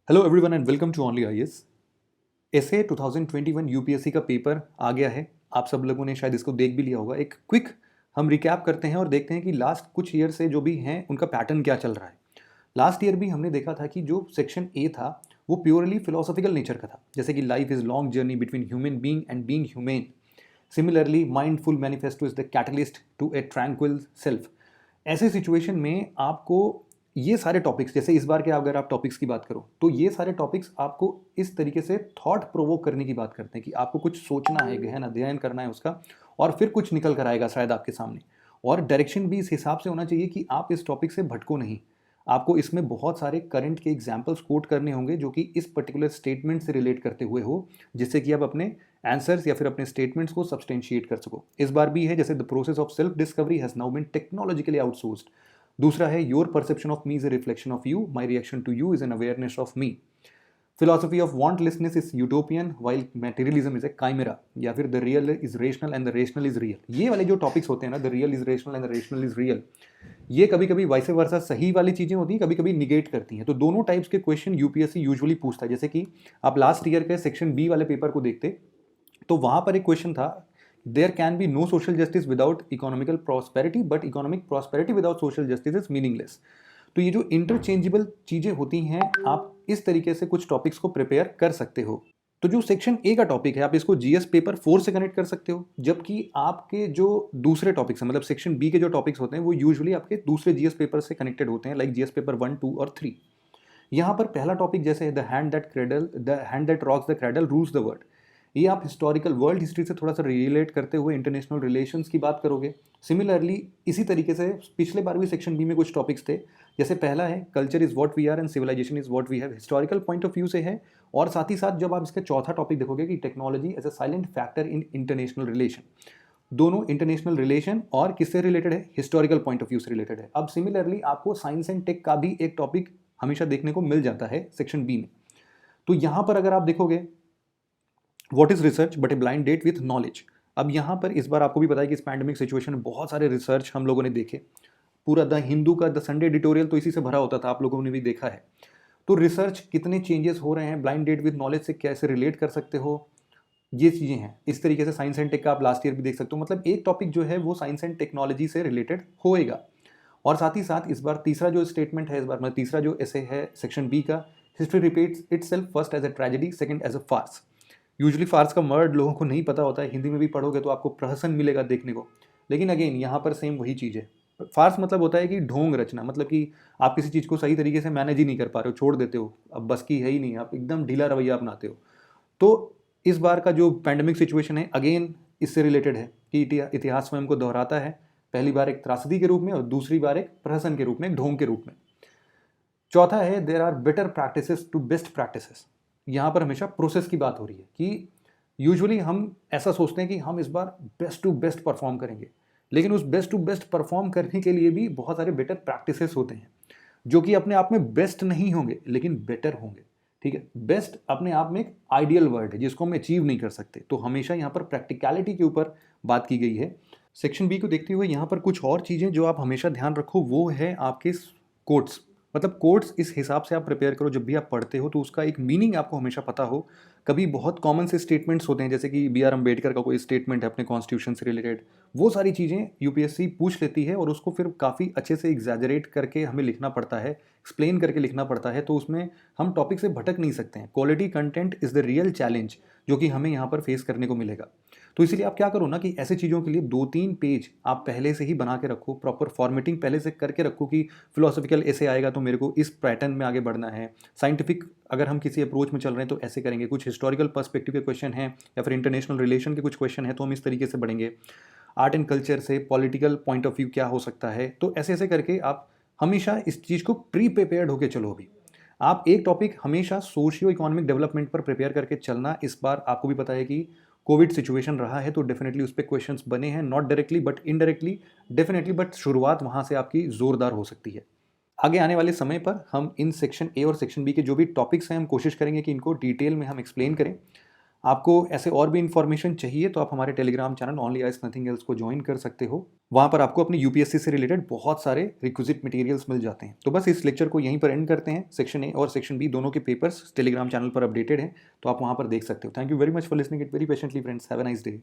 Hello everyone and welcome to only IAS. एसए 2021 UPSC का paper आ गया है। आप सब लोगों ने शायद इसको देख भी लिया होगा। एक क्विक हम रिकैप करते हैं और देखते हैं कि लास्ट कुछ ईयर से जो भी हैं उनका पैटर्न क्या चल रहा है। लास्ट ईयर भी हमने देखा था कि जो सेक्शन ए था वो प्योरली फिलोसॉफिकल नेचर का था, जैसे कि life is long journey between human being and being humane. Similarly mindful manifesto is the catalyst to a tranquil self. ऐसे सिचुएशन में आपको ये सारे टॉपिक्स, जैसे इस बार के अगर आप टॉपिक्स की बात करो तो ये सारे टॉपिक्स आपको इस तरीके से थॉट प्रोवोक करने की बात करते हैं कि आपको कुछ सोचना है, गहन अध्ययन करना है उसका, और फिर कुछ निकल कर आएगा शायद आपके सामने। और डायरेक्शन भी इस हिसाब से होना चाहिए कि आप इस टॉपिक से भटको नहीं। आपको इसमें बहुत सारे करंट के एग्जाम्पल्स कोट करने होंगे जो कि इस पर्टिकुलर स्टेटमेंट से रिलेट करते हुए हो, जिससे कि आप अपने आंसर्स या फिर अपने स्टेटमेंट्स को सब्सटेंशिएट कर सको। इस बार भी है जैसे the process of self discovery has now been technologically outsourced. दूसरा है your perception of me is a reflection of you, my reaction to you is an awareness of me. Philosophy of wantlessness is utopian while materialism is a chimera, या फिर the real is rational and the rational is real. ये वाले जो topics होते हैं ना, the real is rational and the rational is real, ये कभी कभी वाइस वर्सा सही वाली चीजें होती हैं, कभी कभी निगेट करती हैं। तो दोनों टाइप्स के क्वेश्चन यूपीएससी यूजुअली पूछता है। जैसे कि आप लास्ट ईयर के सेक्शन बी वाले पेपर को देखते तो वहां पर एक क्वेश्चन था, there can be no social justice without economical prosperity but economic prosperity without social justice is meaningless. तो ये जो इंटरचेंजेबल चीजें होती हैं, आप इस तरीके से कुछ टॉपिक्स को प्रिपेयर कर सकते हो। तो जो सेक्शन ए का टॉपिक है आप इसको जीएस पेपर 4 से कनेक्ट कर सकते हो, जबकि आपके जो दूसरे टॉपिक्स हैं, मतलब सेक्शन बी के जो टॉपिक्स होते हैं वो यूजुअली आपके दूसरे जीएस पेपर से कनेक्टेड होते हैं, लाइक जीएस पेपर 1, 2 और 3। यहाँ पर पहला टॉपिक जैसे the hand that rocks the cradle rules the world. ये आप हिस्टोरिकल वर्ल्ड हिस्ट्री से थोड़ा सा रिलेट करते हुए इंटरनेशनल रिलेशंस की बात करोगे। सिमिलरली इसी तरीके से पिछले बार भी सेक्शन बी में कुछ टॉपिक्स थे। जैसे पहला है culture is what we are and civilization is what we have, historical point of view से है। और साथ ही साथ जब आप इसका चौथा टॉपिक देखोगे कि technology as a silent factor in international relation, दोनों इंटरनेशनल रिलेशन और किससे रिलेटेड है, हिस्टोरिकल पॉइंट ऑफ व्यू से रिलेटेड है। अब सिमिलरली आपको साइंस एंड टेक का भी एक टॉपिक हमेशा देखने को मिल जाता है सेक्शन बी में। तो यहां पर अगर आप देखोगे what is research but a blind date with knowledge. अब यहाँ पर इस बार आपको भी पता है कि इस पैंडेमिक सिचुएशन में बहुत सारे रिसर्च हम लोगों ने देखे। पूरा द हिंदू का द संडे एडिटोरियल तो इसी से भरा होता था, आप लोगों ने भी देखा है। तो रिसर्च कितने चेंजेस हो रहे हैं, ब्लाइंड डेट विद नॉलेज से कैसे रिलेट कर सकते हो, ये चीज़ें हैं। इस तरीके से साइंस एंड टेक का आप लास्ट ईयर भी देख सकते हो। मतलब एक टॉपिक जो है वो साइंस एंड टेक्नोलॉजी से रिलेटेड होएगा। और साथ ही साथ इस बार तीसरा जो स्टेटमेंट है, इस बार मतलब तीसरा जो ऐसे है सेक्शन बी का, history repeats itself first as a tragedy, second as a farce. Usually farce का वर्ड लोगों को नहीं पता होता है, हिंदी में भी पढ़ोगे तो आपको प्रहसन मिलेगा देखने को। लेकिन अगेन यहाँ पर सेम वही चीज़ है। फार्स मतलब होता है कि ढोंग रचना, मतलब कि आप किसी चीज़ को सही तरीके से मैनेज ही नहीं कर पा रहे हो, छोड़ देते हो, अब बस की है ही नहीं, आप एकदम ढीला रवैया अपनाते हो। तो इस बार का जो पैंडेमिक सिचुएशन है अगेन इससे रिलेटेड है कि इतिहास स्वयं को दोहराता है, पहली बार एक त्रासदी के रूप में और दूसरी बार एक प्रहसन के रूप में, एक ढोंग के रूप में। चौथा है there are better practices to best practices. यहाँ पर हमेशा प्रोसेस की बात हो रही है कि यूजुअली हम ऐसा सोचते हैं कि हम इस बार बेस्ट टू बेस्ट परफॉर्म करेंगे, लेकिन उस बेस्ट टू बेस्ट परफॉर्म करने के लिए भी बहुत सारे बेटर प्रैक्टिसेस होते हैं जो कि अपने आप में बेस्ट नहीं होंगे लेकिन बेटर होंगे। ठीक है, बेस्ट अपने आप में एक आइडियल वर्ड है जिसको हम अचीव नहीं कर सकते। तो हमेशा यहाँ पर प्रैक्टिकलिटी के ऊपर बात की गई है। सेक्शन बी को देखते हुए यहाँ पर कुछ और चीज़ें जो आप हमेशा ध्यान रखो वो है आपके कोट्स। मतलब कोट्स इस हिसाब से आप प्रिपेयर करो जब भी आप पढ़ते हो तो उसका एक मीनिंग आपको हमेशा पता हो। कभी बहुत कॉमन से स्टेटमेंट्स होते हैं, जैसे कि बी आर अम्बेडकर का कोई स्टेटमेंट है अपने कॉन्स्टिट्यूशन से रिलेटेड, वो सारी चीज़ें यूपीएससी पूछ लेती है और उसको फिर काफ़ी अच्छे से एग्जैजरेट करके हमें लिखना पड़ता है, एक्सप्लेन करके लिखना पड़ता है। तो उसमें हम टॉपिक से भटक नहीं सकते हैं। Quality content is the real challenge जो कि हमें यहाँ पर फेस करने को मिलेगा। तो इसीलिए आप क्या करो ना कि ऐसी चीज़ों के लिए 2-3 पेज आप पहले से ही बना के रखो, प्रॉपर फॉर्मेटिंग पहले से करके रखो कि फिलोसॉफिकल ऐसे आएगा तो मेरे को इस पैटर्न में आगे बढ़ना है। साइंटिफिक अगर हम किसी अप्रोच में चल रहे हैं तो ऐसे करेंगे, कुछ हिस्टोरिकल पर्सपेक्टिव के क्वेश्चन हैं या फिर इंटरनेशनल रिलेशन के कुछ क्वेश्चन हैं तो हम इस तरीके से बढ़ेंगे। आर्ट एंड कल्चर से पॉलिटिकल पॉइंट ऑफ व्यू क्या हो सकता है, तो ऐसे ऐसे करके आप हमेशा इस चीज़ को प्री प्रिपेयर्ड होकर चलो। अभी आप एक टॉपिक हमेशा सोशियो इकोनॉमिक डेवलपमेंट पर प्रिपेयर करके चलना। इस बार आपको भी पता है कि कोविड सिचुएशन रहा है तो डेफिनेटली उस पर क्वेश्चंस बने हैं, not directly but indirectly definitely, but शुरुआत वहाँ से आपकी ज़ोरदार हो सकती है। आगे आने वाले समय पर हम इन सेक्शन ए और सेक्शन बी के जो भी टॉपिक्स हैं हम कोशिश करेंगे कि इनको डिटेल में हम एक्सप्लेन करें। आपको ऐसे और भी इन्फॉर्मेशन चाहिए तो आप हमारे Telegram channel only ice nothing else को ज्वाइन कर सकते हो। वहाँ पर आपको अपनी यूपीएससी से रिलेटेड बहुत सारे रिक्विजिट मटेरियल्स मिल जाते हैं। तो बस इस लेक्चर को यहीं पर एंड करते हैं। सेक्शन ए और सेक्शन बी दोनों के पेपर्स टेलीग्राम चैनल पर अपडेटेड हैं, तो आप वहाँ पर देख सकते हो। Thank you very much for listening it very patiently friends. Have a nice day.